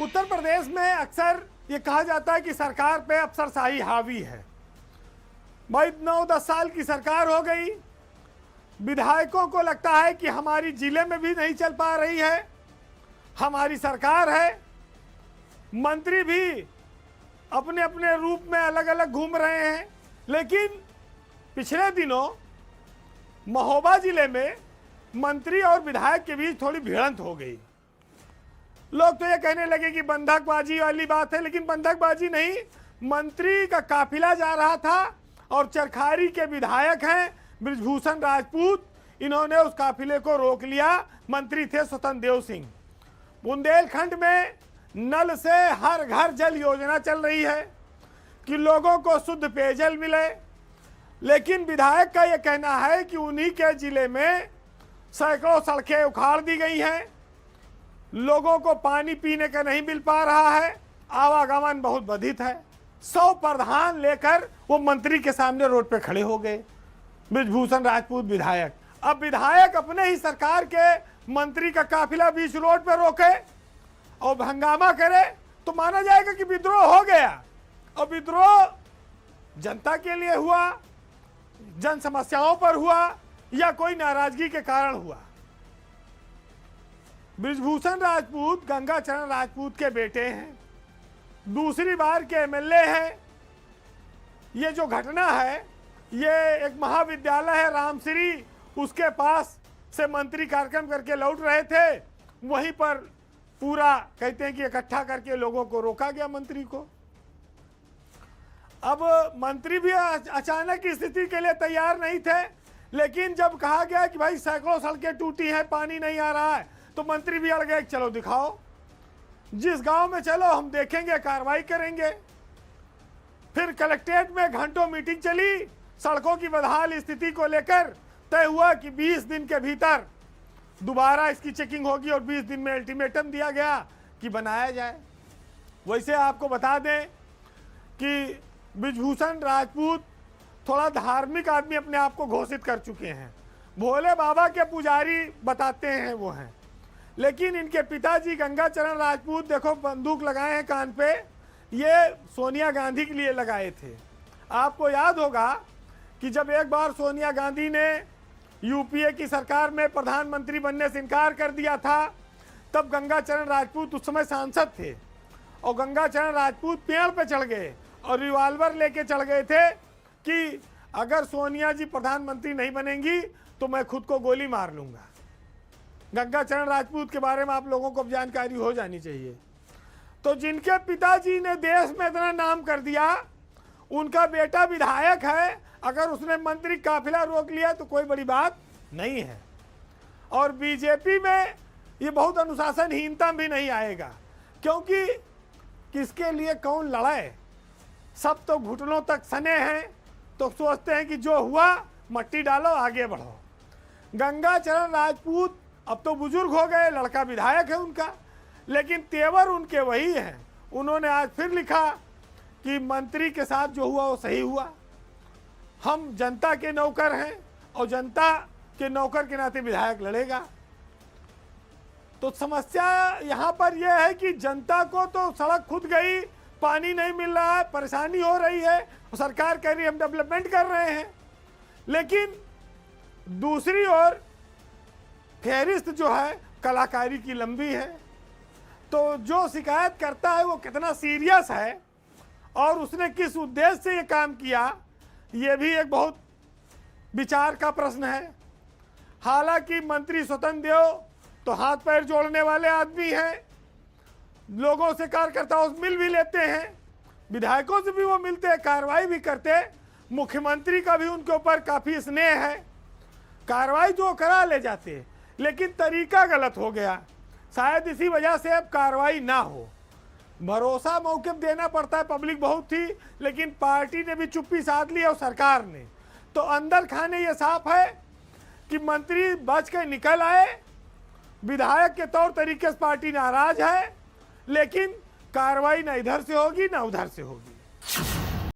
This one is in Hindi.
उत्तर प्रदेश में अक्सर ये कहा जाता है कि सरकार पे अफसरशाही हावी है। भाई 9-10 साल की सरकार हो गई, विधायकों को लगता है कि हमारी जिले में भी नहीं चल पा रही है, हमारी सरकार है। मंत्री भी अपने अपने रूप में अलग अलग घूम रहे हैं। लेकिन पिछले दिनों महोबा जिले में मंत्री और विधायक के बीच थोड़ी भिड़ंत हो गई। लोग तो ये कहने लगे कि बंधकबाजी वाली बात है, लेकिन बंधकबाजी नहीं, मंत्री का काफिला जा रहा था और चरखारी के विधायक हैं बृजभूषण राजपूत, इन्होंने उस काफिले को रोक लिया। मंत्री थे स्वतंत्र देव सिंह। बुंदेलखंड में नल से हर घर जल योजना चल रही है कि लोगों को शुद्ध पेयजल मिले, लेकिन विधायक का यह कहना है कि उन्हीं के जिले में सैकड़ों सड़कें उखाड़ दी गई हैं, लोगों को पानी पीने का नहीं मिल पा रहा है, आवागमन बहुत बाधित है। 100 प्रधान लेकर वो मंत्री के सामने रोड पे खड़े हो गए, बृजभूषण राजपूत विधायक। अब विधायक अपने ही सरकार के मंत्री का काफिला बीच रोड पे रोके और हंगामा करे तो माना जाएगा कि विद्रोह हो गया। और विद्रोह जनता के लिए हुआ, जन समस्याओं पर हुआ या कोई नाराजगी के कारण हुआ। बृजभूषण राजपूत गंगाचरण राजपूत के बेटे हैं, दूसरी बार के एमएलए हैं। ये जो घटना है, ये एक महाविद्यालय है रामश्री, उसके पास से मंत्री कार्यक्रम करके लौट रहे थे, वहीं पर पूरा कहते हैं कि इकट्ठा करके लोगों को रोका गया मंत्री को। अब मंत्री भी अचानक की स्थिति के लिए तैयार नहीं थे, लेकिन जब कहा गया कि भाई सैकड़ों सड़कें टूटी हैं, पानी नहीं आ रहा है, तो मंत्री भी अड़ गए, चलो दिखाओ, जिस गांव में चलो हम देखेंगे, कार्रवाई करेंगे। फिर कलेक्ट्रेट में घंटों मीटिंग चली, सड़कों की बदहाल स्थिति को लेकर तय हुआ कि 20 दिन के भीतर दोबारा इसकी चेकिंग होगी और 20 दिन में अल्टीमेटम दिया गया कि बनाया जाए। वैसे आपको बता दें कि बृजभूषण राजपूत थोड़ा धार्मिक आदमी अपने आप को घोषित कर चुके हैं, भोले बाबा के पुजारी बताते हैं वो हैं। लेकिन इनके पिताजी गंगाचरण राजपूत देखो बंदूक लगाए हैं कान पे, ये सोनिया गांधी के लिए लगाए थे। आपको याद होगा कि जब एक बार सोनिया गांधी ने यूपीए की सरकार में प्रधानमंत्री बनने से इनकार कर दिया था, तब गंगाचरण राजपूत उस समय सांसद थे और गंगाचरण राजपूत पेड़ पे चढ़ गए और रिवॉल्वर लेके चढ़ गए थे कि अगर सोनिया जी प्रधानमंत्री नहीं बनेंगी तो मैं खुद को गोली मार लूंगा। गंगाचरण राजपूत के बारे में आप लोगों को जानकारी हो जानी चाहिए। तो जिनके पिताजी ने देश में इतना नाम कर दिया, उनका बेटा विधायक है, अगर उसने मंत्री काफिला रोक लिया तो कोई बड़ी बात नहीं है। और बीजेपी में ये बहुत अनुशासनहीनता भी नहीं आएगा, क्योंकि किसके लिए कौन लड़े, सब तो घुटनों तक सने हैं, तो सोचते हैं कि जो हुआ मट्टी डालो आगे बढ़ो। गंगाचरण राजपूत अब तो बुजुर्ग हो गए, लड़का विधायक है उनका, लेकिन तेवर उनके वही हैं। उन्होंने आज फिर लिखा कि मंत्री के साथ जो हुआ वो सही हुआ, हम जनता के नौकर हैं और जनता के नौकर के नाते विधायक लड़ेगा। तो समस्या यहाँ पर यह है कि जनता को तो सड़क खुद गई, पानी नहीं मिल रहा है, परेशानी हो रही है, सरकार कह रही है हम डेवलपमेंट कर रहे हैं, लेकिन दूसरी ओर फहरिस्त जो है कलाकारी की लंबी है। तो जो शिकायत करता है वो कितना सीरियस है और उसने किस उद्देश्य से ये काम किया, ये भी एक बहुत विचार का प्रश्न है। हालांकि मंत्री स्वतंत्र देव तो हाथ पैर जोड़ने वाले आदमी हैं, लोगों से कार्यकर्ताओं से मिल भी लेते हैं, विधायकों से भी वो मिलते हैं, कार्रवाई भी करते, मुख्यमंत्री का भी उनके ऊपर काफ़ी स्नेह है, कार्रवाई जो करा ले जाते, लेकिन तरीका गलत हो गया। शायद इसी वजह से अब कार्रवाई ना हो। भरोसा मौके पर देना पड़ता है, पब्लिक बहुत थी, लेकिन पार्टी ने भी चुप्पी साध ली और सरकार ने। तो अंदर खाने ये साफ है कि मंत्री बच के निकल आए, विधायक के तौर तरीके से पार्टी नाराज है, लेकिन कार्रवाई ना इधर से होगी ना उधर से होगी।